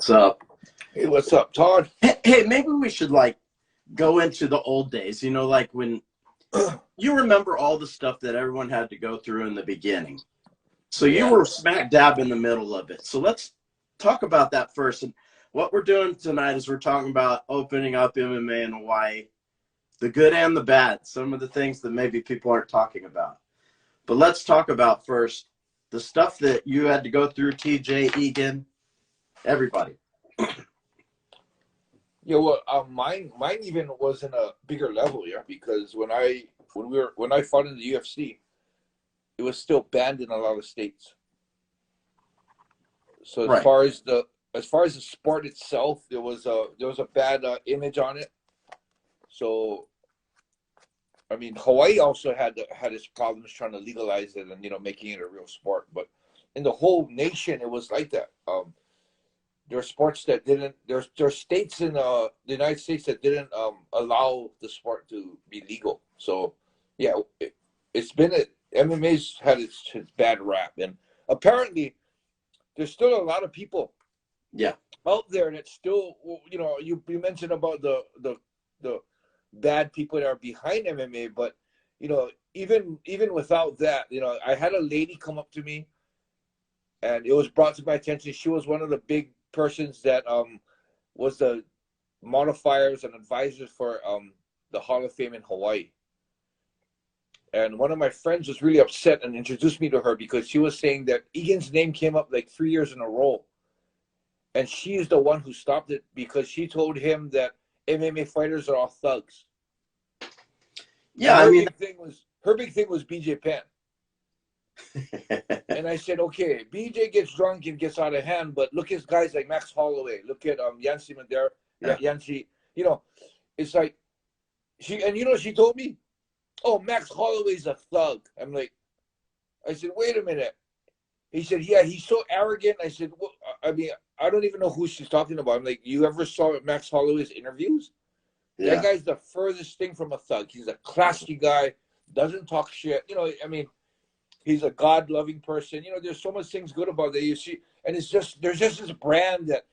What's up? Hey, what's up, Todd? Hey, maybe we should like go into the old days, like when you remember all the stuff that everyone had to go through in the beginning. So you were smack dab in the middle of it. So let's talk about that first. And what we're doing tonight is we're talking about opening up MMA in Hawaii, the good and the bad, some of the things that maybe people aren't talking about. But let's talk about first the stuff that you had to go through, TJ, Egan, everybody. Yeah, well, mine even was in a bigger level, because when I fought in the UFC, it was still banned in a lot of states. So as far as the sport itself, there was a bad image on it. So, I mean, Hawaii also had its problems trying to legalize it and making it a real sport. But in the whole nation, it was like that. There are sports that didn't. There are states in the United States that didn't allow the sport to be legal. So, yeah, it's been MMA's had its bad rap, and apparently, there's still a lot of people, out there that still, you mentioned about the bad people that are behind MMA, but even without that, I had a lady come up to me, and it was brought to my attention. She was one of the big persons that was the modifiers and advisors for the Hall of Fame in Hawaii. And one of my friends was really upset and introduced me to her because she was saying that Egan's name came up like 3 years in a row. And she's the one who stopped it because she told him that MMA fighters are all thugs. Yeah, her big thing was BJ Penn. And I said, okay, BJ gets drunk and gets out of hand, but look at guys like Max Holloway. Look at Yancy Madera. Yancy, it's like she told me, oh, Max Holloway's a thug. I said, wait a minute. He said, yeah, he's so arrogant. I said, well, I mean, I don't even know who she's talking about. I'm like, you ever saw Max Holloway's interviews? Yeah. That guy's the furthest thing from a thug. He's a classy guy, doesn't talk shit. He's a God-loving person. There's so much things good about the UFC. And there's just this brand that,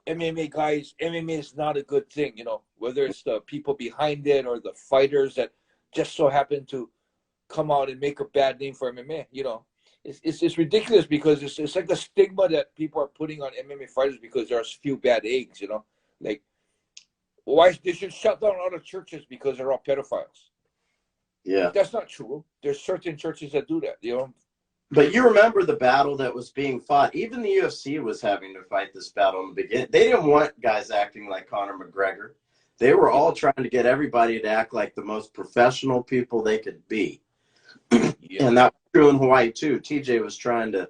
MMA guys, MMA is not a good thing, whether it's the people behind it or the fighters that just so happen to come out and make a bad name for MMA. It's ridiculous because it's like the stigma that people are putting on MMA fighters because there's few bad eggs, like why they should shut down all the churches because they're all pedophiles. Yeah, but that's not true. There's certain churches that do that, But you remember the battle that was being fought. Even the UFC was having to fight this battle in the beginning. They didn't want guys acting like Conor McGregor. They were all trying to get everybody to act like the most professional people they could be. And that was true in Hawaii, too. TJ was trying to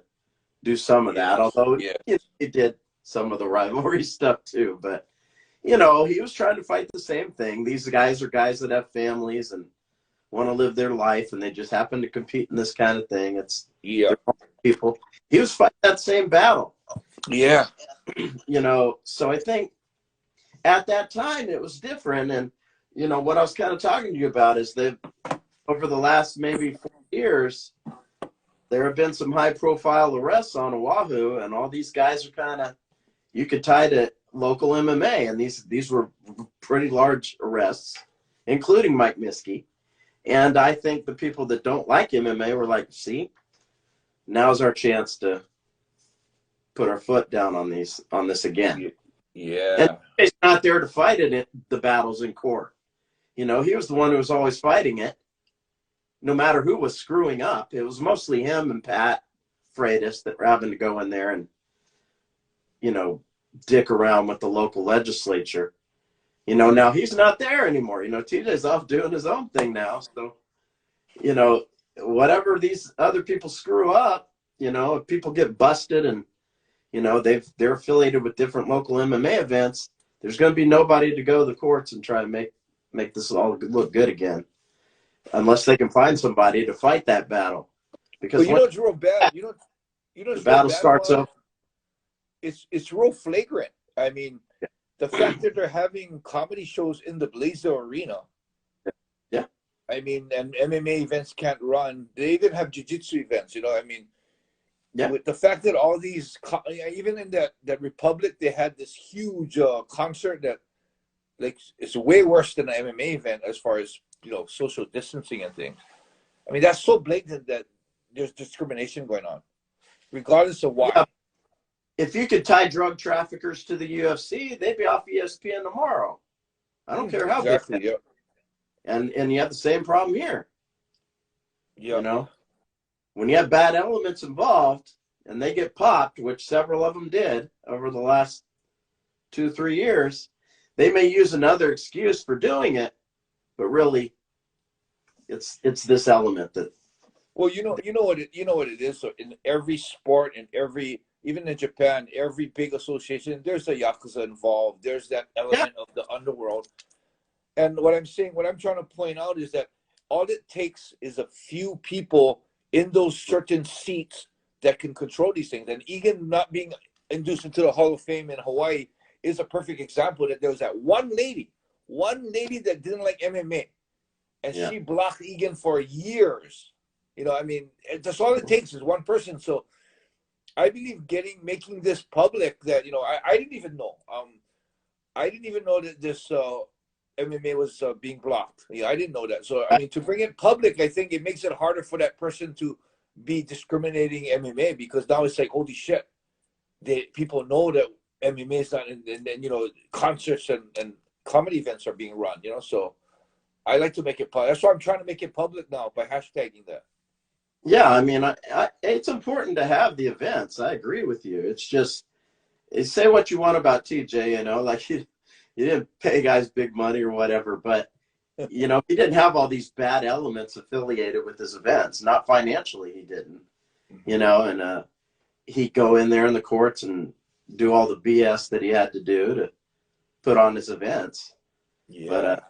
do some of that, although he did some of the rivalry stuff, too. But, he was trying to fight the same thing. These guys are guys that have families and want to live their life, and they just happen to compete in this kind of thing. It's people. He was fighting that same battle. Yeah. So I think at that time it was different. And, what I was kind of talking to you about is that over the last maybe 4 years, there have been some high-profile arrests on Oahu, and all these guys are kind of, you could tie to local MMA, and these were pretty large arrests, including Mike Miskey. And I think the people that don't like MMA were like, see, now's our chance to put our foot down on this again. Yeah. And he's not there to fight it, the battles in court. He was the one who was always fighting it. No matter who was screwing up, it was mostly him and Pat Freitas that were having to go in there and, dick around with the local legislature. Now he's not there anymore. TJ's off doing his own thing now. So, whatever these other people screw up, if people get busted and, they're affiliated with different local MMA events, there's going to be nobody to go to the courts and try to make this all look good again, unless they can find somebody to fight that battle. Because it's real bad. The battle starts up. It's real flagrant. I mean, the fact that they're having comedy shows in the Blazer Arena. Yeah. I mean, and MMA events can't run. They even have jiu-jitsu events, Yeah. with the fact that all these, even in that Republic, they had this huge concert that, like, it's way worse than an MMA event as far as, social distancing and things. I mean, that's so blatant that there's discrimination going on, regardless of why. Yeah. If you could tie drug traffickers to the UFC, they'd be off ESPN tomorrow. I don't care how exactly, big. Yeah. And you have the same problem here. Yeah. When you have bad elements involved and they get popped, which several of them did over the last 2-3 years, they may use another excuse for doing it, but really, it's this element that. Well, you know what it is. So in every sport, even in Japan, every big association, there's a yakuza involved. There's that element of the underworld. And what I'm trying to point out is that all it takes is a few people in those certain seats that can control these things. And Egan not being induced into the Hall of Fame in Hawaii is a perfect example that there was that one lady that didn't like MMA, and she blocked Egan for years. I mean, that's all it takes is one person. So I believe making this public that, I didn't even know. I didn't even know that this MMA was being blocked. I didn't know that. So, I mean, to bring it public, I think it makes it harder for that person to be discriminating MMA, because now it's like, holy shit, people know that MMA is not, and concerts and comedy events are being run, so I like to make it public. That's why I'm trying to make it public now by hashtagging that. Yeah, I mean, it's important to have the events. I agree with you. It's just, say what you want about TJ, like he didn't pay guys big money or whatever, but he didn't have all these bad elements affiliated with his events. Not financially, he didn't. And he'd go in there in the courts and do all the BS that he had to do to put on his events. Yeah. But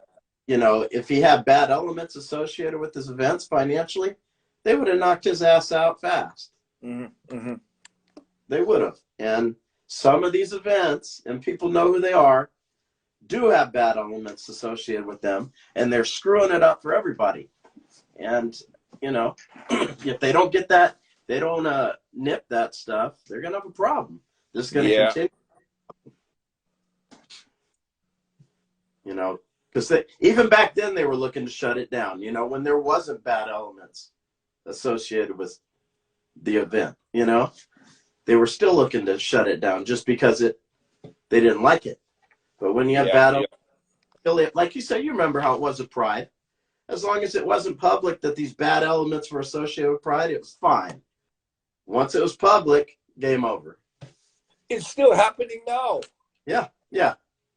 if he had bad elements associated with his events financially, they would have knocked his ass out fast. Mm-hmm. Mm-hmm. They would have. And some of these events, and people know who they are, do have bad elements associated with them, and they're screwing it up for everybody. And, if they don't get that, they don't nip that stuff, they're going to have a problem. This is going to continue. Because even back then they were looking to shut it down, when there wasn't bad elements associated with the event, they were still looking to shut it down just because they didn't like it. But when you have bad elements, like you said, you remember how it was at Pride. As long as it wasn't public that these bad elements were associated with Pride, it was fine. Once it was public, game over. It's still happening now. Yeah.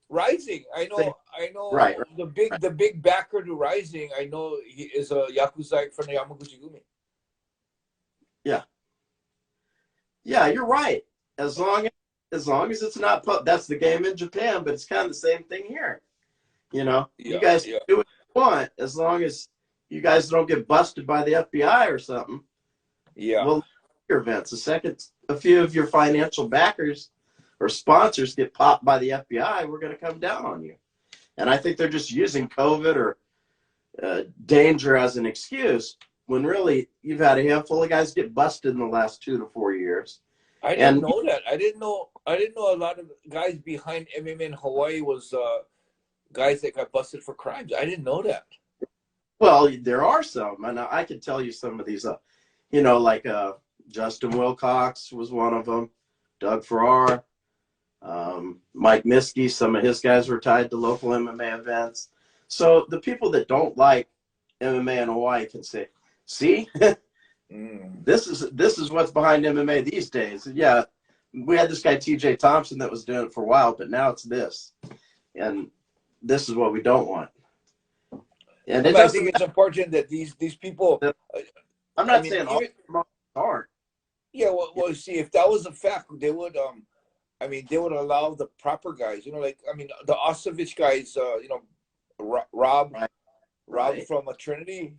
Rising, I know. Right. The big backer to Rising, I know he is a yakuza from the Yamaguchi-gumi. Yeah, you're right. As long as it's not that's the game in Japan, but it's kind of the same thing here. You guys can do what you want as long as you guys don't get busted by the FBI or something. Yeah. Well, your events. The second a few of your financial backers or sponsors get popped by the FBI, we're going to come down on you. And I think they're just using COVID or danger as an excuse, when really you've had a handful of guys get busted in the last 2 to 4 years. I didn't know that. I didn't know a lot of guys behind MMA in Hawaii was guys that got busted for crimes. I didn't know that. Well, there are some, and I could tell you some of these. Like Justin Wilcox was one of them. Doug Farrar, Mike Miskey. Some of his guys were tied to local MMA events. So the people that don't like MMA in Hawaii can say, "See, this is what's behind MMA these days." Yeah, we had this guy TJ Thompson that was doing it for a while, but now it's this, and this is what we don't want. And I think it's important that these people. I'm not saying all aren't. Yeah, well, see, if that was a fact, they would. They would allow the proper guys. The Ostovich guys. Rob. Right. Rob from Trinity.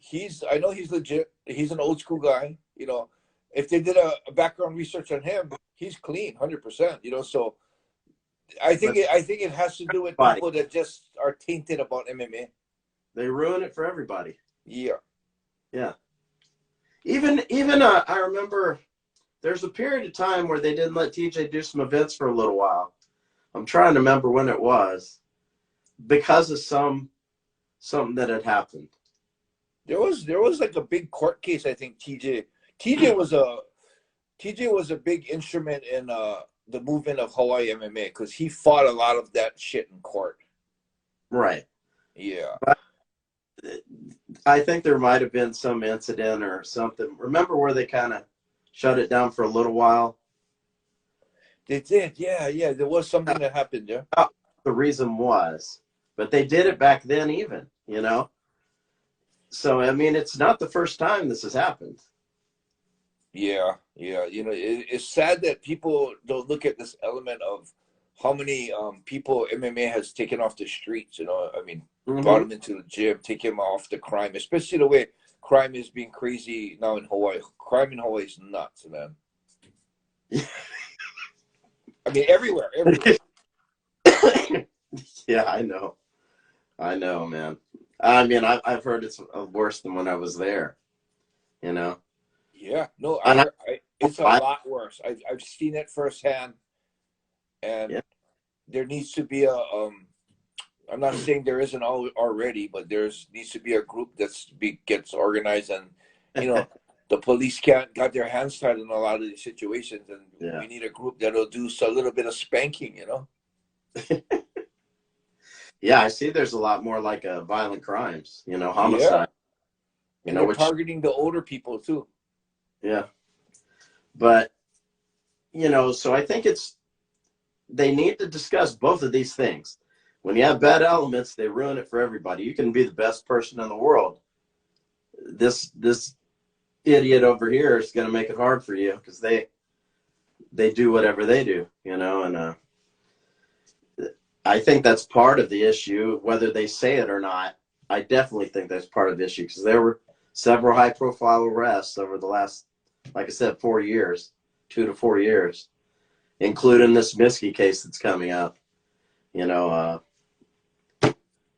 I know he's legit. He's an old school guy. If they did a background research on him, he's clean, 100%. So I think it has to do with people that just are tainted about MMA. They ruin it for everybody. Yeah. Even I remember there's a period of time where they didn't let TJ do some events for a little while. I'm trying to remember when it was, because of something that had happened. There was like a big court case. I think TJ was a big instrument in the movement of Hawaii MMA because he fought a lot of that shit in court. Right. Yeah. But I think there might have been some incident or something. Remember where they kind of shut it down for a little while? They did. Yeah, yeah. There was something that happened. Yeah. The reason was, but they did it back then even, you know? So, I mean, it's not the first time this has happened. Yeah, yeah. You know, it's sad that people don't look at this element of how many people MMA has taken off the streets. You know, I mean, brought them into the gym, take them off the crime, especially the way crime is being crazy now in Hawaii. Crime in Hawaii is nuts, man. I mean, everywhere. Yeah, I know, man. I mean, I've heard it's worse than when I was there, you know? Yeah, no, And it's a lot worse. I've seen it firsthand, and yeah. there needs to be a I'm not saying there isn't already, but needs to be a group gets organized, and you know the police got their hands tied in a lot of these situations, and Yeah. we need a group that'll do a little bit of spanking, you know. Yeah, I see. There's a lot more like violent crimes, you know, homicide. Yeah. And they're targeting the older people too. Yeah, but you know, so I think they need to discuss both of these things. When you have bad elements, they ruin it for everybody. You can be the best person in the world. This idiot over here is going to make it hard for you because they do whatever they do, you know. And I think that's part of the issue, whether they say it or not. I definitely think that's part of the issue because there were several high-profile arrests over the last, like I said, 4 years, 2 to 4 years, including this Miskey case that's coming up. You know,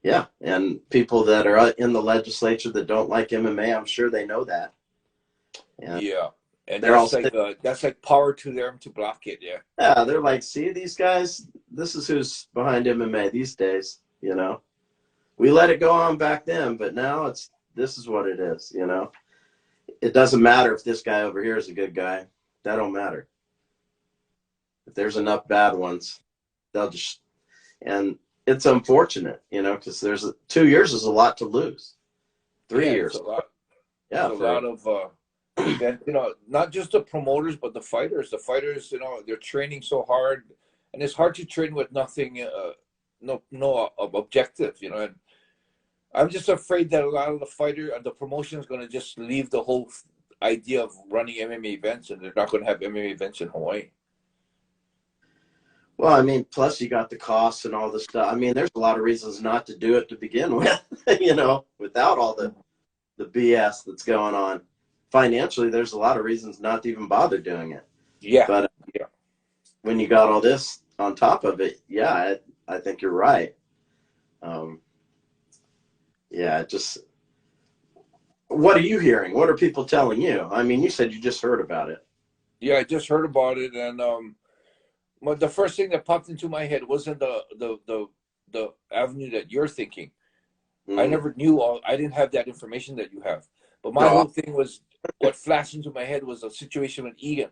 yeah, and people that are in the legislature that don't like MMA, I'm sure they know that. And yeah, and that's like power to them to block it. Yeah. Yeah, they're like, see these guys? This is who's behind MMA these days. You know, we let it go on back then, but now this is what it is. You know, it doesn't matter if this guy over here is a good guy. That don't matter. If there's enough bad ones, they'll just and. It's unfortunate, you know, because 2 years is a lot to lose. 3 years. It's a lot. Yeah. It's a lot of, you know, not just the promoters, but the fighters. The fighters, you know, they're training so hard. And it's hard to train with nothing, no objective, you know. And I'm just afraid that a lot of the promotion is going to just leave the whole idea of running MMA events, and they're not going to have MMA events in Hawaii. Well, I mean, plus you got the costs and all this stuff. I mean, there's a lot of reasons not to do it to begin with, you know, without all the BS that's going on. Financially, there's a lot of reasons not to even bother doing it. Yeah. But when you got all this on top of it, yeah, I think you're right. Yeah, what are you hearing? What are people telling you? I mean, you said you just heard about it. Yeah, I just heard about it, and well, the first thing that popped into my head wasn't the avenue that you're thinking. I never knew I didn't have that information that you have. But my whole thing was, what flashed into my head was a situation with Egan.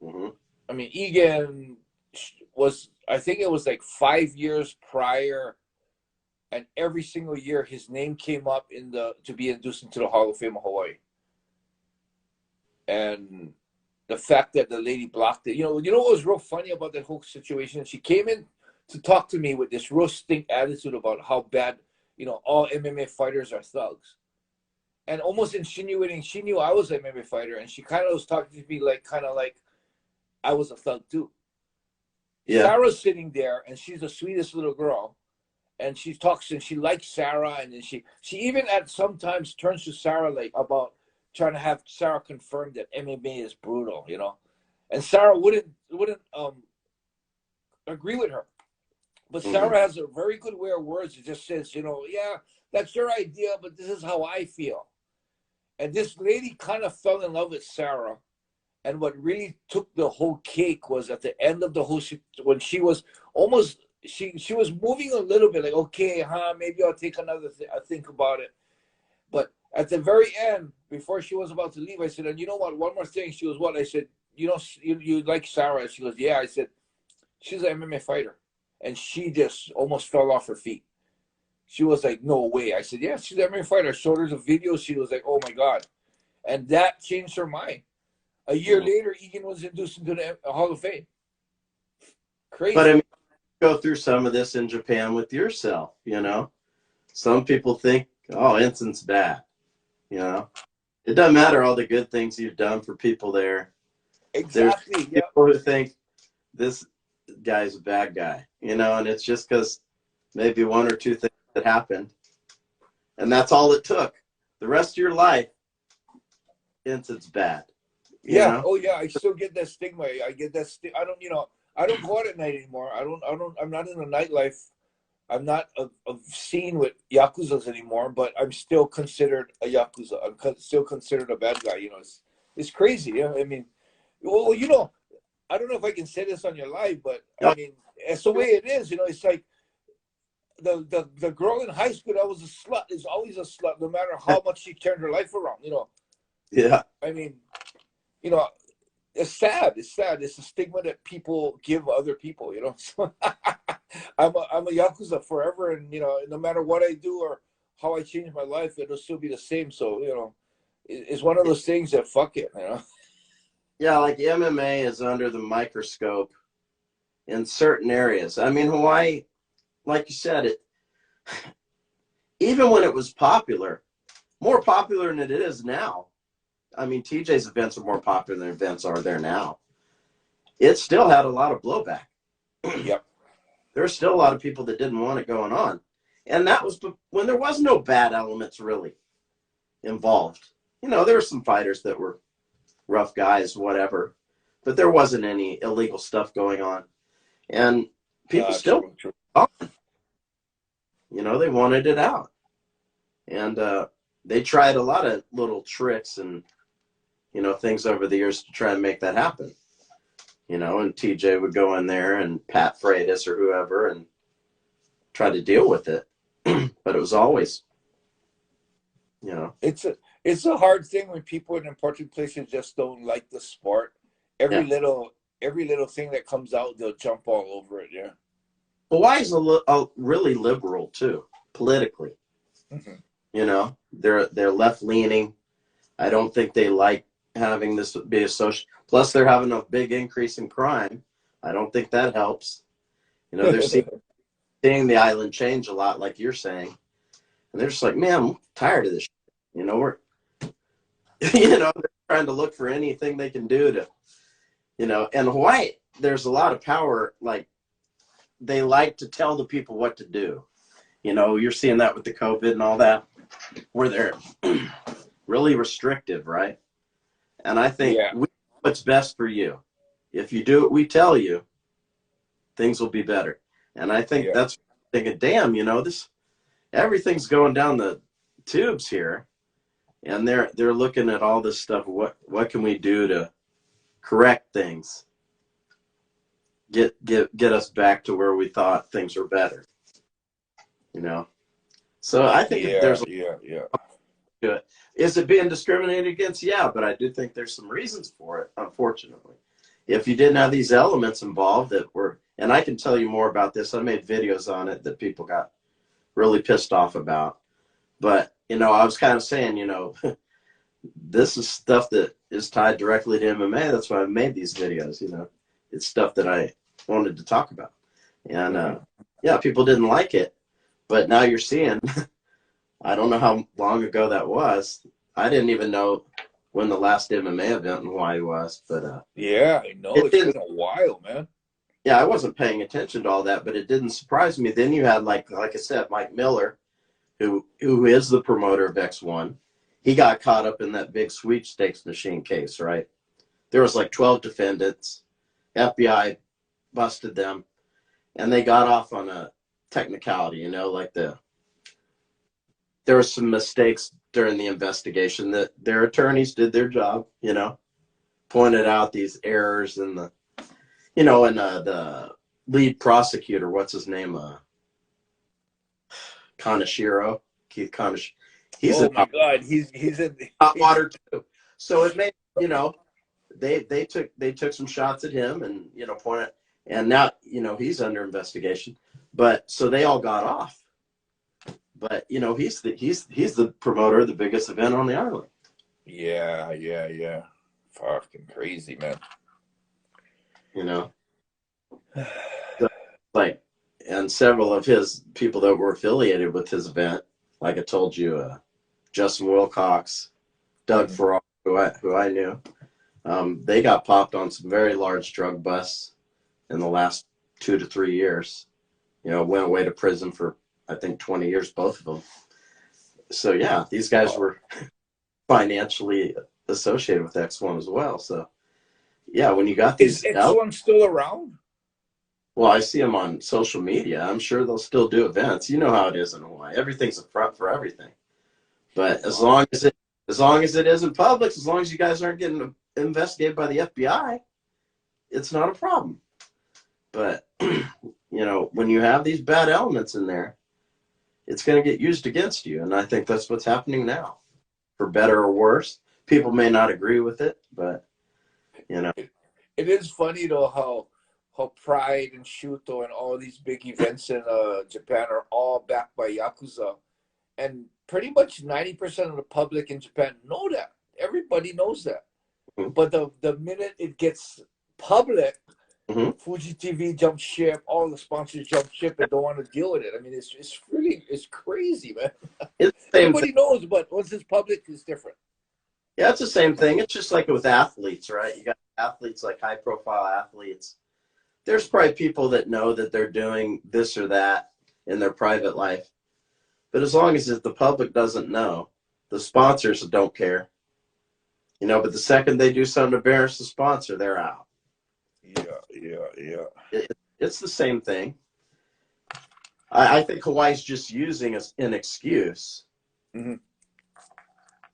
I mean, Egan was, I think it was like 5 years prior, and every single year his name came up to be induced into the Hall of Fame of Hawaii. And the fact that the lady blocked it, you know what was real funny about that whole situation? She came in to talk to me with this real stink attitude about how bad, you know, all MMA fighters are thugs, and almost insinuating she knew I was an MMA fighter, and she kind of was talking to me like I was a thug too. Yeah. Sarah's sitting there, and she's the sweetest little girl, and she talks and she likes Sarah, and then she even at sometimes turns to Sarah like about trying to have Sarah confirm that MMA is brutal, you know, and Sarah wouldn't agree with her. But Sarah has a very good way of words. It just says, you know, yeah, that's your idea, but this is how I feel. And this lady kind of fell in love with Sarah, And what really took the whole cake was at the end of the whole when she was almost she was moving a little bit like, okay, maybe I'll take another I think about it. But at the very end, before she was about to leave, I said, and you know what? One more thing. She was what? I said, you know, you like Sarah? She goes, yeah. I said, she's an MMA fighter, and she just almost fell off her feet. She was like, no way. I said, yeah, she's an MMA fighter. I showed her the video. She was like, oh my god, and that changed her mind. A year later, Egan was induced into the Hall of Fame. Crazy. But I mean, go through some of this in Japan with yourself, you know. Some people think, oh, Enson's bad, you know. It doesn't matter all the good things you've done for people there. Exactly. There's people who think this guy's a bad guy, you know, and it's just because maybe one or two things that happened, and that's all it took. The rest of your life, Enson's bad. Yeah. Know? Oh yeah. I still get that stigma. I get that. I don't. You know. I don't go out at night anymore. I'm not in the nightlife. I'm not a scene with yakuzas anymore. But I'm still considered a yakuza. I'm still considered a bad guy. You know. It's crazy. Yeah. I mean, well, you know, I don't know if I can say this on your live, but I mean, it's the way it is. You know, it's like the girl in high school that was a slut is always a slut, no matter how much she turned her life around. You know. Yeah. I mean. You know, it's sad. It's sad. It's a stigma that people give other people. You know, so I'm a yakuza forever, and you know, no matter what I do or how I change my life, it'll still be the same. So you know, it's one of those things that fuck it. You know. Yeah, like MMA is under the microscope in certain areas. I mean, Hawaii, like you said, it even when it was popular, more popular than it is now. I mean, TJ's events are more popular than events are there now. It still had a lot of blowback. Yep. There were still a lot of people that didn't want it going on. And that was when there was no bad elements really involved. You know, there were some fighters that were rough guys, whatever, but there wasn't any illegal stuff going on. And people still, you know, they wanted it out. And they tried a lot of little tricks and, you know, things over the years to try and make that happen. You know, and TJ would go in there and Pat Freitas or whoever and try to deal with it. But it was always, you know. It's a hard thing when people in important places just don't like the sport. Every little thing that comes out, they'll jump all over it. Yeah. Hawaii's really liberal too, politically. Mm-hmm. You know, they're left leaning. I don't think they like having this be a social. Plus, they're having a big increase in crime. I don't think that helps. You know, they're seeing the island change a lot, like you're saying, and they're just like, man, I'm tired of this. You know, we're, you know, they're trying to look for anything they can do to, you know. And Hawaii, there's a lot of power. Like, they like to tell the people what to do. You know, you're seeing that with the COVID and all that, where they're really restrictive, right? And I think we know what's best for you. If you do what we tell you, things will be better. And I think that's thinking, damn, you know, everything's going down the tubes here, and they're looking at all this stuff. What can we do to correct things? Get us back to where we thought things were better. You know, so I think there's good. Is it being discriminated against? Yeah, but I do think there's some reasons for it, unfortunately. If you didn't have these elements involved that were, and I can tell you more about this. I made videos on it that people got really pissed off about. But, you know, I was kind of saying, you know, this is stuff that is tied directly to MMA. That's why I made these videos, you know. It's stuff that I wanted to talk about. And, yeah, people didn't like it. But now you're seeing, I don't know how long ago that was. I didn't even know when the last MMA event in Hawaii was. But yeah, I know. It's been a while, man. Yeah, I wasn't paying attention to all that, but it didn't surprise me. Then you had, like I said, Mike Miller, who is the promoter of X1. He got caught up in that big sweepstakes machine case, right? There was like 12 defendants. FBI busted them, and they got off on a technicality, you know, like there were some mistakes during the investigation that their attorneys did their job, you know, pointed out these errors in the, you know, and the lead prosecutor, what's his name, Kaneshiro, Keith Kaneshiro. He's Oh in my God, he's in. hot water too. So it made, you know, they took some shots at him and, you know, pointed, and now, you know, he's under investigation. But so they all got off. But you know, he's the promoter of the biggest event on the island. Yeah, yeah, yeah. Fucking crazy, man. You know, so, like, and several of his people that were affiliated with his event, like I told you, Justin Wilcox, Doug Farrar, who I knew, they got popped on some very large drug busts in the last 2 to 3 years. You know, went away to prison for I think 20 years, both of them. So yeah, these guys were financially associated with X1 as well. So yeah, when you got Is these X1 still around? well, I see them on social media. I'm sure they'll still do events. You know how it is in Hawaii. Everything's a front for everything. But as long as it isn't public, as long as you guys aren't getting investigated by the FBI, it's not a problem. But you know, when you have these bad elements in there, it's going to get used against you, and I think that's what's happening now, for better or worse. People may not agree with it, but you know, It is funny though how Pride and Shuto and all these big events in Japan are all backed by Yakuza. And pretty much 90% of the public in Japan know that. Everybody knows that. mm-hmm. But the minute it gets public, Mm-hmm. Fuji TV jumps ship, all the sponsors jump ship and don't want to deal with it. I mean, it's crazy, man. It's the same Everybody thing. knows, but once it's public, it's different. Yeah, it's the same thing. It's just like with athletes, right? You got athletes, like high-profile athletes. There's probably people that know that they're doing this or that in their private life. But as long as the public doesn't know, the sponsors don't care. You know, but the second they do something to embarrass the sponsor, they're out. Yeah. It's the same thing. I think Hawaii's just using an excuse Mm-hmm.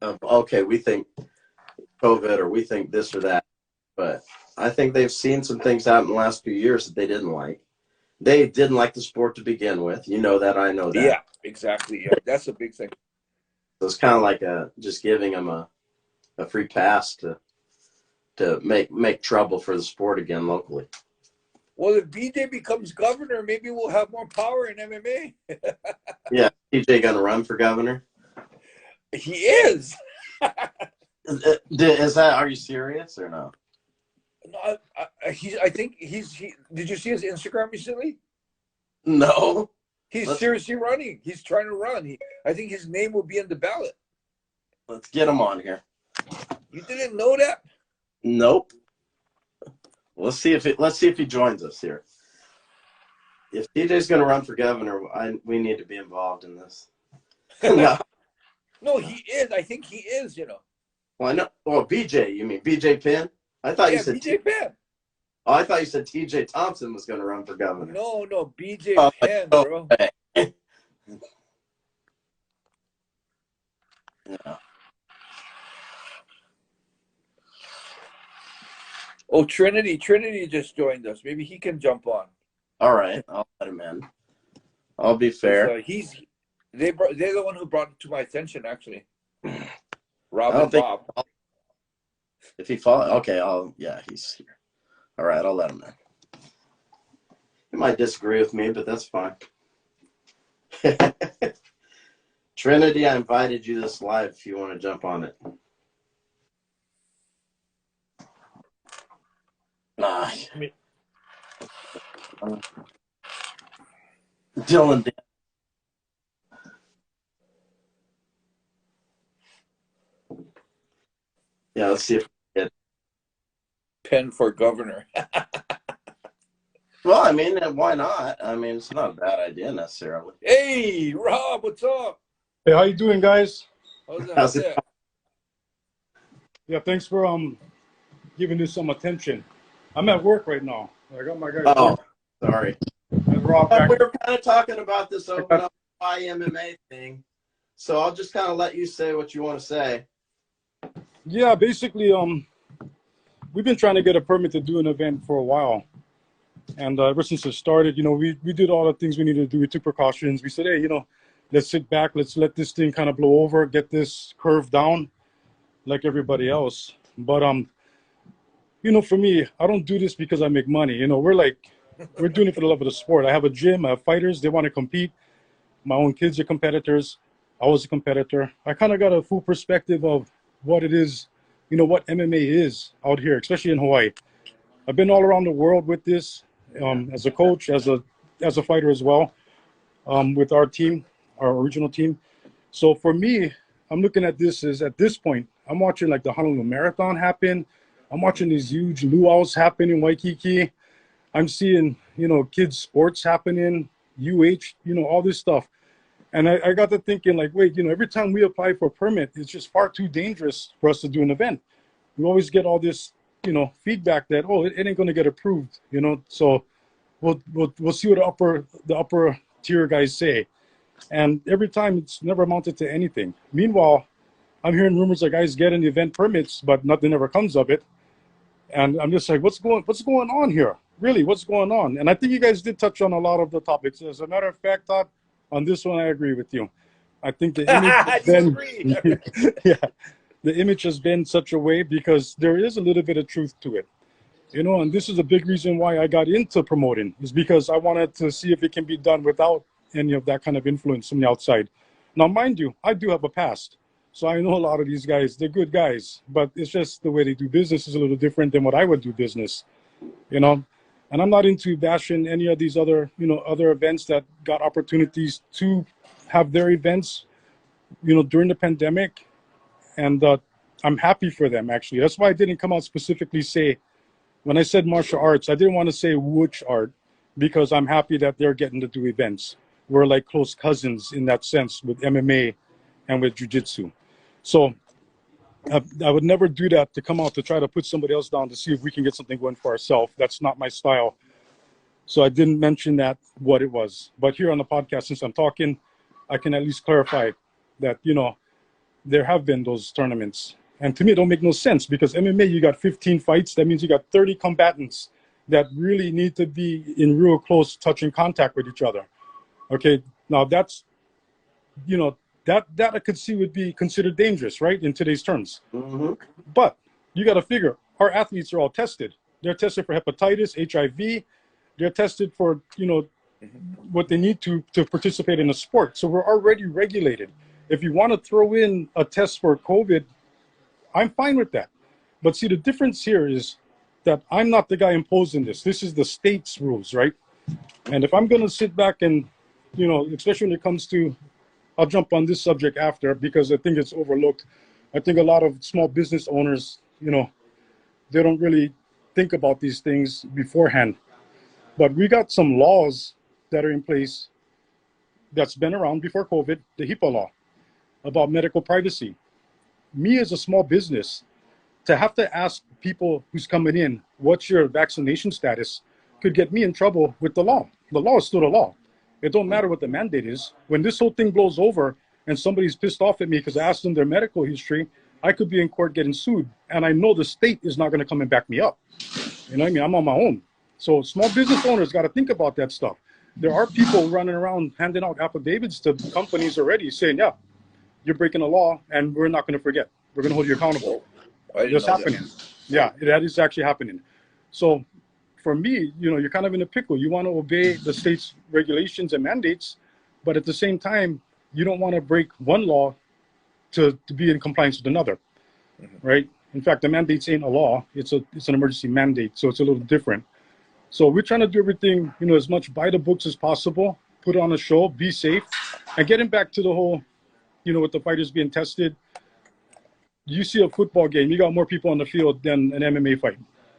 of, okay, we think COVID or we think this or that. But I think they've seen some things out in the last few years that they didn't like. They didn't like the sport to begin with. You know that. I know that. Yeah, exactly. Yeah, that's a big thing. So it's kind of like just giving them a free pass to make trouble for the sport again locally. Well, if BJ becomes governor, maybe we'll have more power in MMA. Yeah, TJ going to run for governor? He is. Is that? Are you serious or no? No, I think did you see his Instagram recently? No. He's seriously running. He's trying to run. I think his name will be in the ballot. Let's get him on here. You didn't know that? Nope. Let's see if he joins us here. If TJ's going to run for governor, we need to be involved in this. No. No, he is. I think he is. You know. Well, I know. Oh, BJ. You mean BJ Penn? I thought you said BJ Penn. Oh, I thought you said TJ Thompson was going to run for governor. No, BJ Penn, bro. Yeah. Oh, Trinity just joined us. Maybe he can jump on. All right, I'll let him in. I'll be fair. They're the one who brought it to my attention, actually. Rob and Bob. If he follows, okay, he's here. All right, I'll let him in. He might disagree with me, but that's fine. Trinity, I invited you this live if you want to jump on it. Dylan. Yeah, let's see if we get Penn for governor. Well, I mean, why not? I mean, it's not a bad idea necessarily. Hey, Rob, what's up? Hey, how you doing, guys? How's it? Yeah, thanks for giving this some attention. I'm at work right now. I got my guys. Oh, sorry. Rob, we were kind of talking about this open up MMA thing, so I'll just kind of let you say what you want to say. Yeah, basically, we've been trying to get a permit to do an event for a while. And ever since it started, we did all the things we needed to do. We took precautions. We said, hey, let's sit back. Let's let this thing kind of blow over, get this curve down like everybody else. But, for me, I don't do this because I make money. We're doing it for the love of the sport. I have a gym. I have fighters. They want to compete. My own kids are competitors. I was a competitor. I kind of got a full perspective of what it is, what MMA is out here, especially in Hawaii. I've been all around the world with this, as a coach, as a fighter as well, with our team, our original team. So for me, I'm looking at this as, at this point, I'm watching like the Honolulu Marathon happen. I'm watching these huge luau's happen in Waikiki. I'm seeing, kids sports happening, all this stuff. And I got to thinking like, wait, every time we apply for a permit, it's just far too dangerous for us to do an event. We always get all this, feedback that, oh, it ain't going to get approved, so we'll see what the upper tier guys say. And every time it's never amounted to anything. Meanwhile, I'm hearing rumors of guys getting event permits, but nothing ever comes of it. And I'm just like, what's going on here? Really, what's going on? And I think you guys did touch on a lot of the topics. As a matter of fact, Todd, on this one, I agree with you. I think the image has been, yeah, the image has been such a way because there is a little bit of truth to it. And this is a big reason why I got into promoting, is because I wanted to see if it can be done without any of that kind of influence from the outside. Now, mind you, I do have a past. So I know a lot of these guys, they're good guys, but it's just the way they do business is a little different than what I would do business, And I'm not into bashing any of these other, other events that got opportunities to have their events, during the pandemic. And I'm happy for them, actually. That's why I didn't come out specifically say, when I said martial arts, I didn't want to say which art, because I'm happy that they're getting to do events. We're like close cousins in that sense with MMA and with jiu-jitsu. So I would never do that to come out to try to put somebody else down to see if we can get something going for ourselves. That's not my style. So I didn't mention that, what it was. But here on the podcast, since I'm talking, I can at least clarify that, there have been those tournaments. And to me, it don't make no sense, because MMA, you got 15 fights. That means you got 30 combatants that really need to be in real close touching contact with each other. Okay, now that's, that I could see would be considered dangerous, right, in today's terms. Mm-hmm. But you got to figure, our athletes are all tested. They're tested for hepatitis, HIV. They're tested for, what they need to participate in a sport. So we're already regulated. If you want to throw in a test for COVID, I'm fine with that. But see, the difference here is that I'm not the guy imposing this. This is the state's rules, right? And if I'm going to sit back and, especially when it comes to, I'll jump on this subject after, because I think it's overlooked. I think a lot of small business owners, they don't really think about these things beforehand. But we got some laws that are in place that's been around before COVID, the HIPAA law, about medical privacy. Me as a small business, to have to ask people who's coming in, what's your vaccination status, could get me in trouble with the law. The law is still the law. It don't matter what the mandate is. When this whole thing blows over and somebody's pissed off at me because I asked them their medical history, I could be in court getting sued. And I know the state is not going to come and back me up. You know what I mean? I'm on my own. So small business owners got to think about that stuff. There are people running around handing out affidavits to companies already saying, yeah, you're breaking the law and we're not going to forget. We're going to hold you accountable. It's happening. Yeah, that is actually happening. So for me, you're kind of in a pickle. You want to obey the state's regulations and mandates, but at the same time, you don't want to break one law to be in compliance with another, right? In fact, the mandates ain't a law. It's an emergency mandate, so it's a little different. So we're trying to do everything, as much by the books as possible, put on a show, be safe, and getting back to the whole, with the fighters being tested. You see a football game, you got more people on the field than an MMA fight.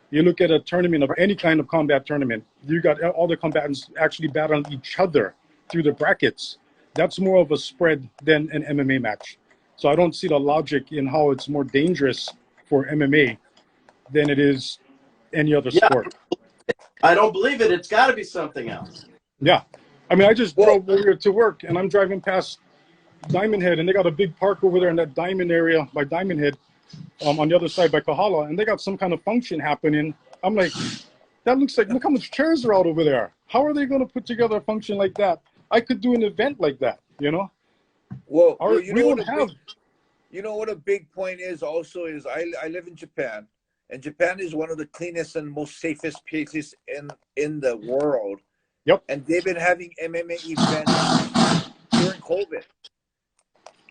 You look at a tournament of any kind of combat tournament, you got all the combatants actually battling each other through the brackets. That's more of a spread than an MMA match. So I don't see the logic in how it's more dangerous for MMA than it is any other sport. I don't believe it. It's got to be something else. Yeah. I mean, I just drove over here to work, and I'm driving past Diamond Head, and they got a big park over there in that Diamond area by Diamond Head. on the other side by Kahala, and they got some kind of function happening. I'm like, that looks like, look how much chairs are out over there. How are they going to put together a function like that? I could do an event like that, you know? Well, We don't have. You know what a big point is also is I live in Japan, and Japan is one of the cleanest and most safest places in the world. Yep. And they've been having MMA events during COVID.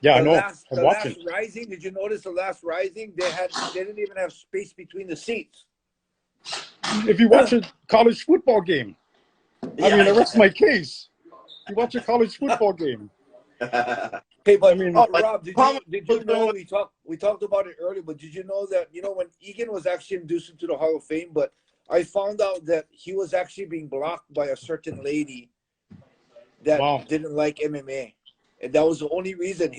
Yeah, I know. The last Rising, did you notice the last Rising? They didn't even have space between the seats. If you watch a college football game, I mean, that's my case. You watch a college football game. Hey, but I mean, Rob, did you know we talked about it earlier? But did you know that when Egan was actually induced into the Hall of Fame, but I found out that he was actually being blocked by a certain lady that didn't like MMA, and that was the only reason.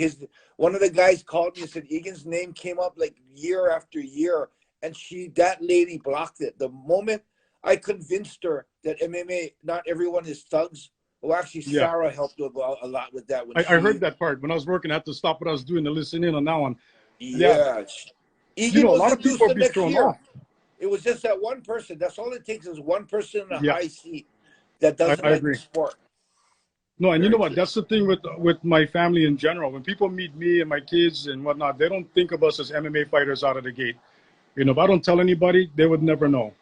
One of the guys called me and said Egan's name came up like year after year, and that lady blocked it. The moment I convinced her that MMA, not everyone is thugs. Well, actually, Sarah helped a lot with that. I heard that part when I was working. I had to stop what I was doing to listen in on that one. Yeah. Egan was a lot of people are being thrown off. It was just that one person. That's all it takes is one person in a high seat that doesn't like the sport. No, and you know what? That's the thing with my family in general. When people meet me and my kids and whatnot, they don't think of us as MMA fighters out of the gate. If I don't tell anybody, they would never know.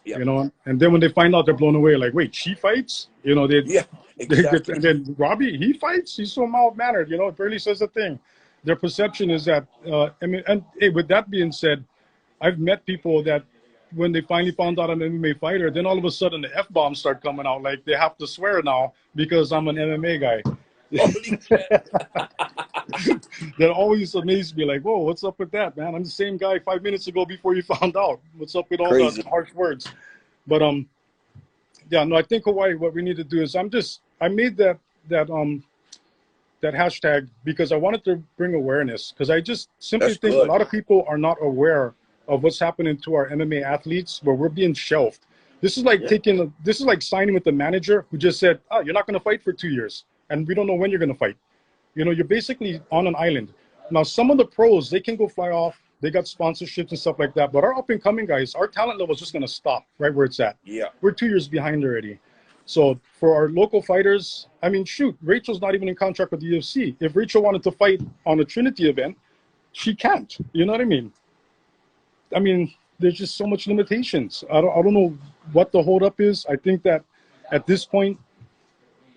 Yep. And then when they find out, they're blown away. Like, wait, she fights? Exactly. And then Robbie, he fights? He's so mild-mannered, barely says a thing. Their perception is that, with that being said, I've met people that when they finally found out I'm an MMA fighter, then all of a sudden the F-bombs start coming out. Like, they have to swear now because I'm an MMA guy. Holy shit. That always amazed me. Like, whoa, what's up with that, man? I'm the same guy 5 minutes ago before you found out. What's up with all the harsh words? But, I think Hawaii, what we need to do is I made that hashtag because I wanted to bring awareness, because I just simply think a lot of people are not aware of what's happening to our MMA athletes, where we're being shelved. This is like this is like signing with the manager who just said, oh, you're not going to fight for 2 years, and we don't know when you're going to fight. You're basically on an island. Now, some of the pros, they can go fly off. They got sponsorships and stuff like that. But our up-and-coming guys, our talent level is just going to stop right where it's at. Yeah. We're 2 years behind already. So for our local fighters, I mean, shoot, Rachel's not even in contract with the UFC. If Rachel wanted to fight on a Trinity event, she can't. You know what I mean? I mean, there's just so much limitations. I don't know what the holdup is. I think that at this point,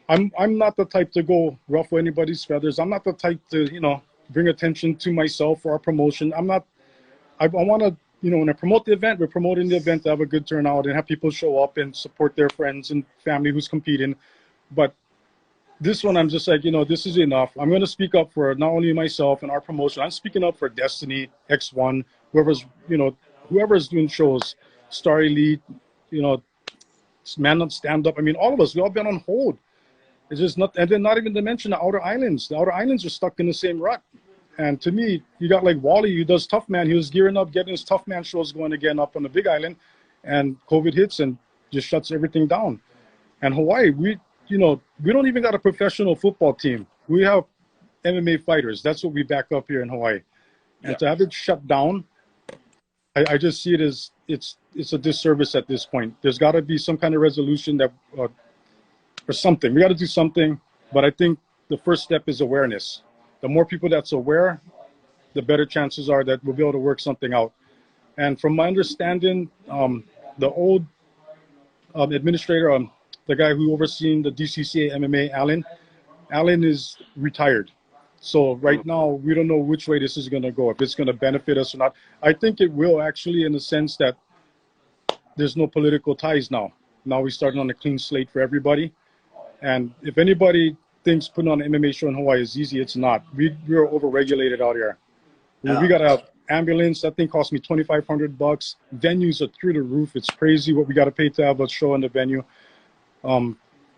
I'm not the type to go ruffle anybody's feathers. I'm not the type to, bring attention to myself or our promotion. I want to, when I promote the event, we're promoting the event to have a good turnout and have people show up and support their friends and family who's competing. But this one, I'm just like, this is enough. I'm going to speak up for not only myself and our promotion. I'm speaking up for Destiny, X1, whoever's doing shows, Star Elite, Man Up, Stand Up. I mean, all of us, we all been on hold. It's just not, and then not even to mention the Outer Islands. The Outer Islands are stuck in the same rut. And to me, you got like Wally, who does Tough Man. He was gearing up, getting his Tough Man shows going again up on the Big Island, and COVID hits and just shuts everything down. And Hawaii, we don't even got a professional football team. We have MMA fighters. That's what we back up here in Hawaii. And to have it shut down, I just see it as it's a disservice at this point. There's got to be some kind of resolution that. Or something. We got to do something, but I think the first step is awareness. The more people that's aware, the better chances are that we'll be able to work something out. And from my understanding, the old administrator, the guy who overseen the DCCA MMA, Alan is retired. So right now, we don't know which way this is going to go, if it's going to benefit us or not. I think it will actually, in the sense that there's no political ties now. Now we're starting on a clean slate for everybody. And if anybody thinks putting on an MMA show in Hawaii is easy, it's not. We're overregulated out here. We got to have ambulance. That thing cost me $2,500. Venues are through the roof. It's crazy what we got to pay to have a show in the venue. The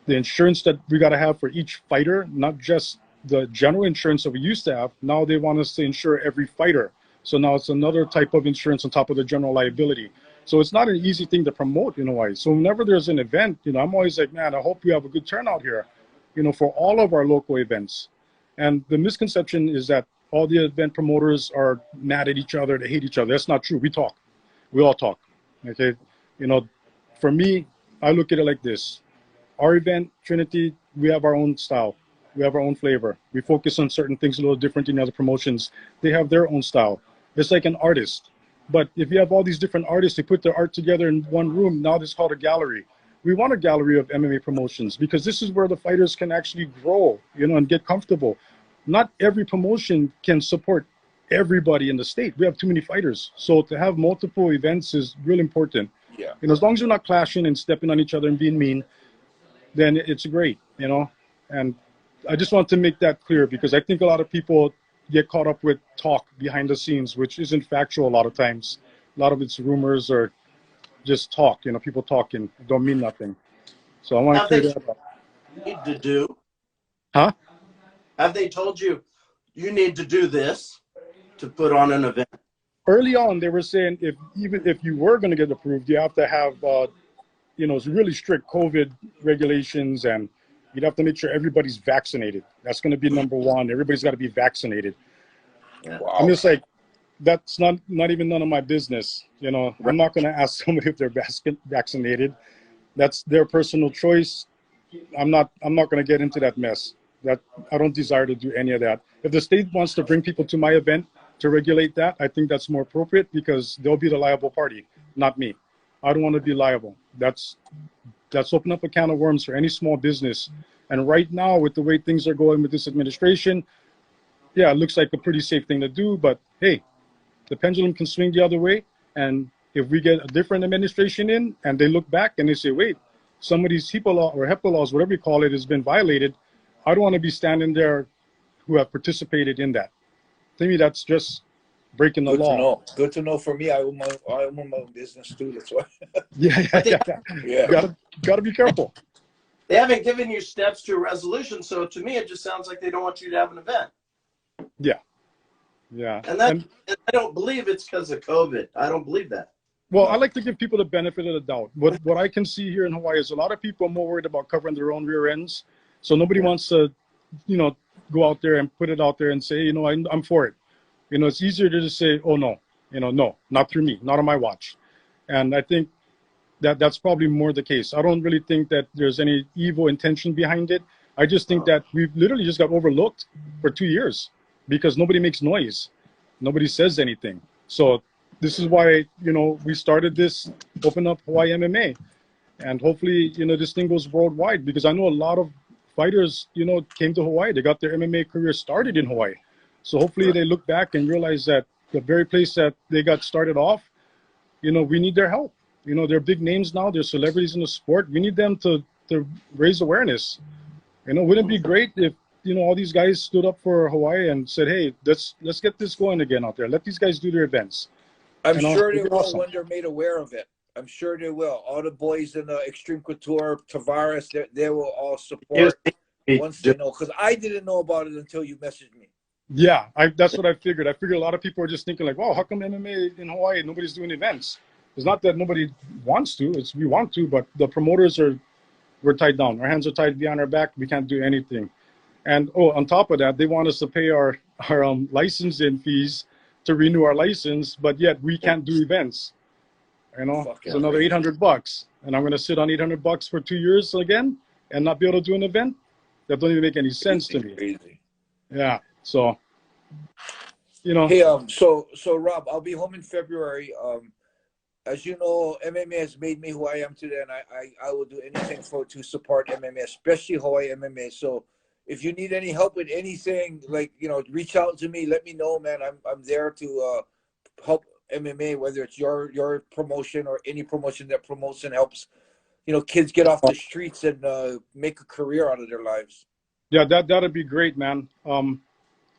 insurance that we got to have for each fighter, not just the general insurance that we used to have. Now they want us to insure every fighter. So now it's another type of insurance on top of the general liability. So it's not an easy thing to promote in Hawaii. So whenever there's an event, I'm always like, man, I hope we have a good turnout here, for all of our local events. And the misconception is that all the event promoters are mad at each other, they hate each other. That's not true. We talk. We all talk. Okay. You know, for me, I look at it like this. Our event, Trinity, we have our own style. We have our own flavor. We focus on certain things a little different than other promotions. They have their own style. It's like an artist. But if you have all these different artists, they put their art together in one room. Now it's called a gallery. We want a gallery of MMA promotions because this is where the fighters can actually grow, you know, and get comfortable. Not every promotion can support everybody in the state. We have too many fighters. So to have multiple events is really important. Yeah. You know, as long as you're not clashing and stepping on each other and being mean, then it's great, you know. And I just want to make that clear because I think a lot of people get caught up with talk behind the scenes, which isn't factual a lot of times. A lot of it's rumors or just talk, you know, people talking don't mean nothing. So I want to clear that up. Need to do? Huh? Have they told you you need to do this to put on an event? Early on, they were saying even if you were going to get approved, you have to have, you know, it's really strict COVID regulations, and you'd have to make sure everybody's vaccinated. That's going to be number one. Everybody's got to be vaccinated. Yeah. Wow. I'm just like, that's not even none of my business. You know, Right. I'm not going to ask somebody if they're vaccinated. That's their personal choice. I'm not going to get into that mess. That I don't desire to do any of that. If the state wants to bring people to my event to regulate that, I think that's more appropriate because they'll be the liable party, not me. I don't want to be liable. That's open up a can of worms for any small business. And right now, with the way things are going with this administration, yeah, it looks like a pretty safe thing to do. But hey, the pendulum can swing the other way. And if we get a different administration in and they look back and they say, wait, some of these HIPAA law or HEPA laws, whatever you call it, has been violated, I don't want to be standing there who have participated in that. To me, that's just breaking the Good law. to know. Good to know for me. I own my own business too. That's why. Yeah. Yeah. Gotta be careful. They haven't given you steps to a resolution, so to me, it just sounds like they don't want you to have an event. Yeah. And I don't believe it's because of COVID. I don't believe that. Well, I like to give people the benefit of the doubt. What I can see here in Hawaii is a lot of people are more worried about covering their own rear ends. So nobody wants to, you know, go out there and put it out there and say, you know, I'm for it. You know, it's easier to just say, oh, no, you know, no, not through me, not on my watch. And I think that's probably more the case. I don't really think that there's any evil intention behind it. I just think that we've literally just got overlooked for 2 years because nobody makes noise. Nobody says anything. So this is why, you know, we started this, open up Hawaii MMA. And hopefully, you know, this thing goes worldwide because I know a lot of fighters, you know, came to Hawaii. They got their MMA career started in Hawaii. So hopefully they look back and realize that the very place that they got started off, you know, we need their help. You know, they're big names now. They're celebrities in the sport. We need them to raise awareness. You know, wouldn't it be great if, you know, all these guys stood up for Hawaii and said, hey, let's get this going again out there. Let these guys do their events. I'm You know, sure they it'd be will awesome. when they're made aware of it. I'm sure they will. All the boys in the Extreme Couture, Tavares, they will all support once they know. Because I didn't know about it until you messaged me. Yeah, that's what I figured. I figured a lot of people are just thinking like, wow, how come MMA in Hawaii, nobody's doing events? It's not that nobody wants to. It's we want to, but the promoters we're tied down. Our hands are tied behind our back. We can't do anything. And on top of that, they want us to pay our licensing fees to renew our license, but yet we can't do events. You know, Fucking it's another $800, and I'm gonna sit on $800 for 2 years again and not be able to do an event. That don't even make any sense to me. Crazy. Yeah. So, you know. Hey, so Rob, I'll be home in February. As you know, MMA has made me who I am today, and I will do anything to support MMA, especially Hawaii MMA. So if you need any help with anything, like, you know, reach out to me. Let me know, man. I'm there to help MMA, whether it's your promotion or any promotion that promotes and helps, you know, kids get off the streets and make a career out of their lives. Yeah, that'd be great, man.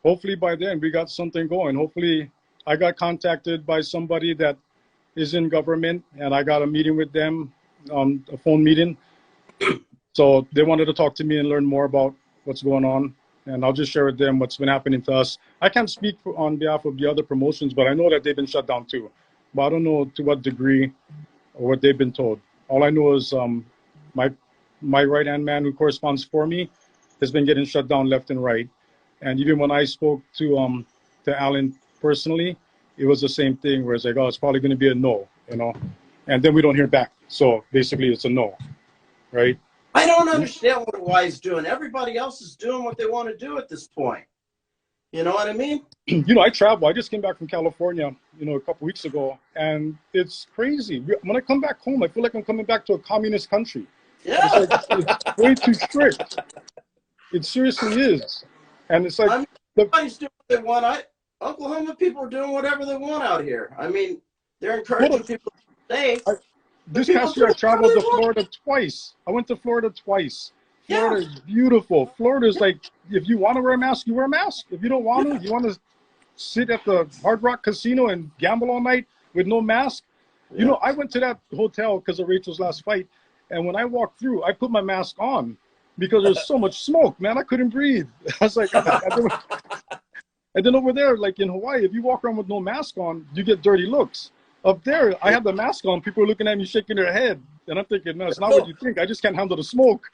Hopefully by then we got something going. Hopefully I got contacted by somebody that is in government, and I got a meeting with them, a phone meeting. So they wanted to talk to me and learn more about what's going on, and I'll just share with them what's been happening to us. I can't speak on behalf of the other promotions, but I know that they've been shut down too. But I don't know to what degree or what they've been told. All I know is my right-hand man who corresponds for me has been getting shut down left and right. And even when I spoke to to Alan personally, it was the same thing where it's like, oh, it's probably going to be a no, you know, and then we don't hear back. So basically, it's a no, right? I don't understand what Hawaii's doing. Everybody else is doing what they want to do at this point. You know what I mean? You know, I travel. I just came back from California, you know, a couple weeks ago, and it's crazy. When I come back home, I feel like I'm coming back to a communist country. Yeah. It's way too strict. It seriously is. And it's like, I mean, everybody's doing what they want. Oklahoma people are doing whatever they want out here. I mean, they're encouraging people to stay. This past year, I traveled to Florida twice. I went to Florida twice. Florida is beautiful. Florida is like, if you want to wear a mask, you wear a mask. If you don't want to, you want to sit at the Hard Rock Casino and gamble all night with no mask. You know, I went to that hotel because of Rachel's last fight. And when I walked through, I put my mask on because there's so much smoke, man. I couldn't breathe. I was like, and then over there, like in Hawaii, if you walk around with no mask on, you get dirty looks. Up there, I have the mask on. People are looking at me, shaking their head. And I'm thinking, no, it's not what you think. I just can't handle the smoke.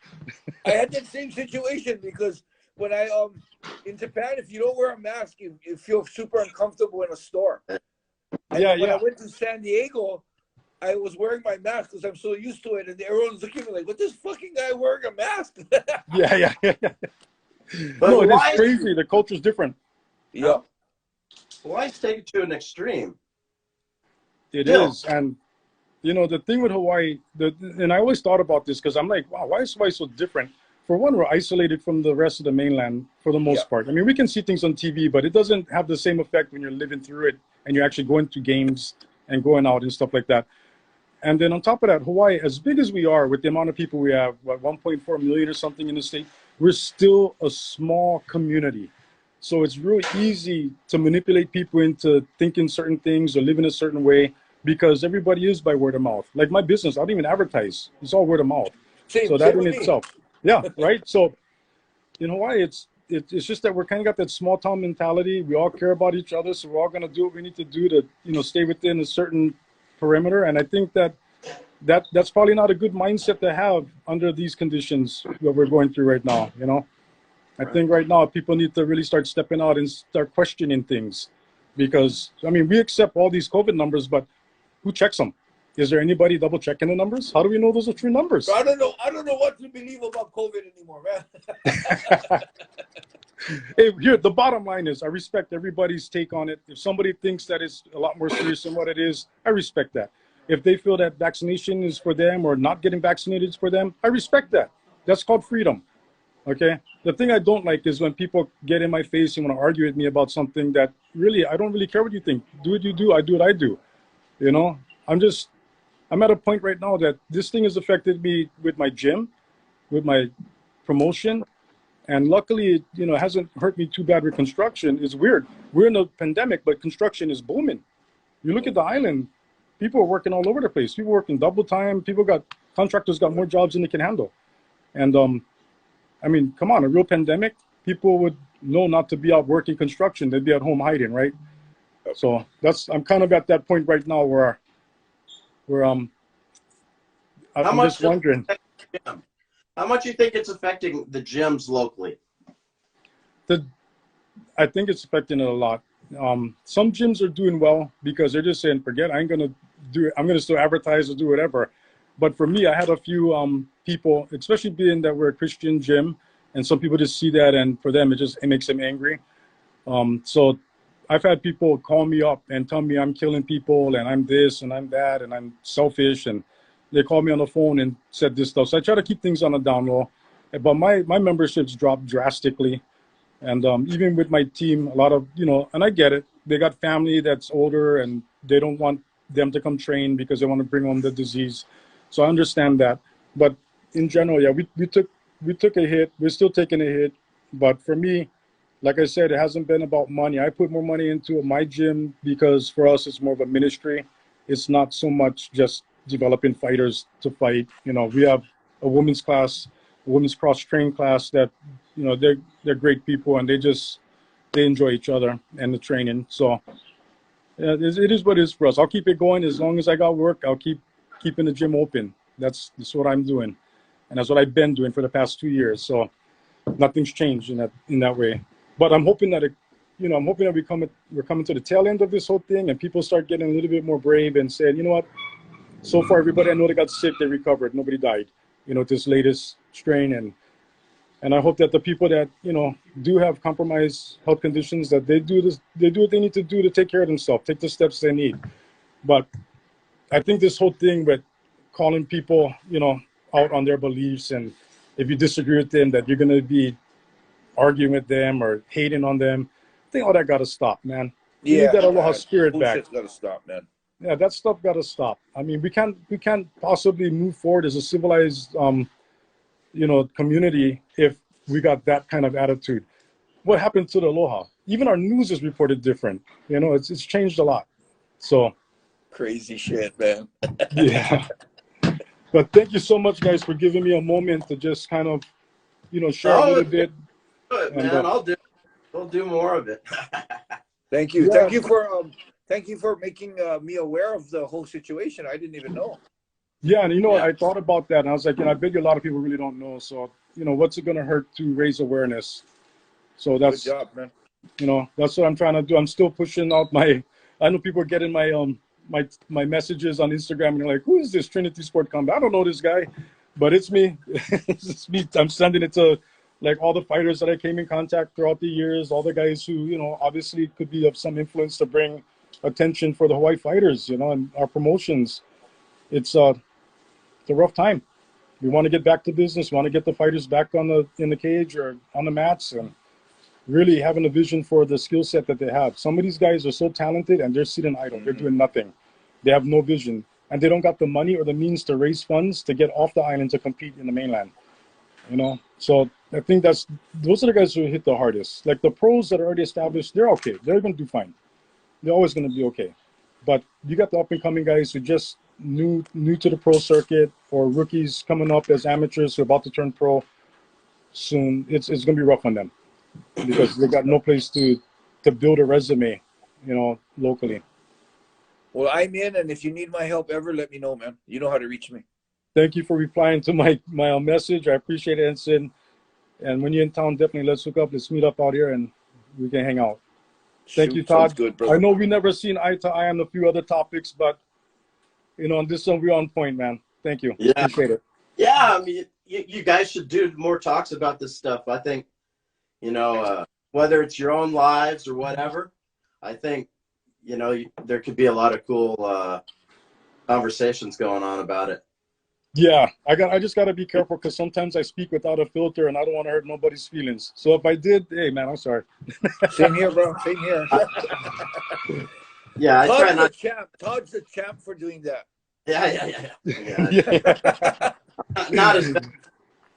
I had that same situation because when I, in Japan, if you don't wear a mask, you feel super uncomfortable in a store. And when I went to San Diego, I was wearing my mask because I'm so used to it. And everyone's looking at me like, what, this fucking guy wearing a mask? Yeah. But no, it is crazy. The culture's different. Yeah. Hawaii's taken to an extreme. It is. And, you know, the thing with Hawaii, and I always thought about this because I'm like, wow, why is Hawaii so different? For one, we're isolated from the rest of the mainland for the most part. I mean, we can see things on TV, but it doesn't have the same effect when you're living through it and you're actually going to games and going out and stuff like that. And then on top of that, Hawaii, as big as we are with the amount of people we have, what, 1.4 million or something in the state, we're still a small community. So it's real easy to manipulate people into thinking certain things or living a certain way because everybody is by word of mouth. Like my business, I don't even advertise. It's all word of mouth. So that in itself. Yeah, right? So in Hawaii, it's just that we're kind of got that small town mentality. We all care about each other, so we're all going to do what we need to do to, you know, stay within a certain perimeter. And I think that's probably not a good mindset to have under these conditions that we're going through right now, you know? I think right now people need to really start stepping out and start questioning things because, I mean, we accept all these COVID numbers, but who checks them? Is there anybody double checking the numbers? How do we know those are true numbers? I don't know what to believe about COVID anymore, man. Hey, here, the bottom line is I respect everybody's take on it. If somebody thinks that it's a lot more serious than what it is, I respect that. If they feel that vaccination is for them or not getting vaccinated is for them, I respect that. That's called freedom. Okay? The thing I don't like is when people get in my face and want to argue with me about something that really, I don't really care what you think. Do what you do, I do what I do. You know? I'm at a point right now that this thing has affected me with my gym, with my promotion, and luckily, you know, it hasn't hurt me too bad with construction. It's weird. We're in a pandemic, but construction is booming. You look at the island, people are working all over the place. People working double time. Contractors got more jobs than they can handle. And I mean, come on, a real pandemic, people would know not to be out working construction. They'd be at home hiding, right? So I'm kind of at that point right now where I'm just wondering. How much do you think it's affecting the gyms locally? I think it's affecting it a lot. Some gyms are doing well because they're just saying, forget, I ain't going to do it. I'm going to still advertise or do whatever. But for me, I had a few people, especially being that we're a Christian gym, and some people just see that, and for them, it makes them angry. So I've had people call me up and tell me I'm killing people, and I'm this, and I'm that, and I'm selfish, and they called me on the phone and said this stuff. So I try to keep things on the down low. But my memberships dropped drastically. And even with my team, a lot of, you know, and I get it. They got family that's older, and they don't want them to come train because they want to bring home the disease. So I understand that. But in general, yeah, we took a hit. We're still taking a hit. But for me, like I said, it hasn't been about money. I put more money into my gym because for us, it's more of a ministry. It's not so much just developing fighters to fight. You know, we have a women's class, a women's cross-training class that, you know, they're great people, and they enjoy each other and the training. So it is what it is for us. I'll keep it going as long as I got work. I'll keep keeping the gym open. That's what I'm doing, and that's what I've been doing for the past 2 years. So nothing's changed in that way. But I'm hoping that you know, I'm hoping that we're coming to the tail end of this whole thing, and people start getting a little bit more brave and saying, you know what, so far everybody I know that got sick, they recovered, nobody died, you know, this latest strain. And I hope that the people that, you know, do have compromised health conditions, that they do what they need to do to take care of themselves, take the steps they need. But I think this whole thing with calling people, you know, out on their beliefs, and if you disagree with them, that you're going to be arguing with them or hating on them, I think all that got to stop, man. We need that aloha spirit back. Bullshit's got to stop, man. Yeah, that stuff got to stop. I mean, we can't possibly move forward as a civilized, you know, community if we got that kind of attitude. What happened to the aloha? Even our news is reported different. You know, it's changed a lot. So crazy shit, man. Yeah. But thank you so much, guys, for giving me a moment to just kind of, you know, share a little bit. Good, man. We'll do more of it. Thank you. Yeah. Thank you for making me aware of the whole situation. I didn't even know. Yeah, and you know, Yeah. I thought about that, and I was like, you know, I bet you a lot of people really don't know. So, you know, what's it going to hurt to raise awareness? So that's, Good job, man. you know, that's what I'm trying to do. I'm still pushing out I know people are getting my messages on Instagram, and they're like, who is this Trinity Sport Combat? I don't know this guy, but it's me. It's me. I'm sending it to like all the fighters that I came in contact throughout the years, all the guys who, you know, obviously could be of some influence to bring attention for the Hawaii fighters, you know, and our promotions. It's a rough time. We want to get back to business. We want to get the fighters back in the cage or on the mats, and really having a vision for the skill set that they have. Some of these guys are so talented and they're sitting idle. They're doing nothing. They have no vision, and they don't got the money or the means to raise funds to get off the island to compete in the mainland. You know, so I think those are the guys who hit the hardest. Like the pros that are already established, they're okay. They're going to do fine. They're always going to be okay. But you got the up and coming guys who just new to the pro circuit, or rookies coming up as amateurs who are about to turn pro soon. It's going to be rough on them, because they got no place to build a resume, you know, locally. Well, I'm in, and if you need my help ever, let me know, man. You know how to reach me. Thank you for replying to my message. I appreciate it, Enson. And when you're in town, definitely let's hook up. Let's meet up out here and we can hang out. Thank you, Todd. Sounds good, brother. I know we never seen eye to eye on a few other topics, but you know, on this one we're on point, man. Thank you. Yeah. Appreciate it. Yeah, I mean, you guys should do more talks about this stuff. I think, you know, whether it's your own lives or whatever, I think, you know, there could be a lot of cool conversations going on about it. Yeah, I just got to be careful, because sometimes I speak without a filter and I don't want to hurt nobody's feelings. So if I did, hey, man, I'm sorry. Same here, bro. Same here. Yeah, I try not. Todd's the champ for doing that. Yeah. Not as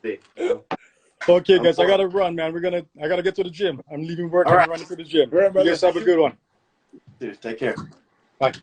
big. Okay, guys, I got to run, man. I got to get to the gym. I'm leaving work. All right. I'm running to the gym. All right, You guys have a good one. Dude, take care. Bye.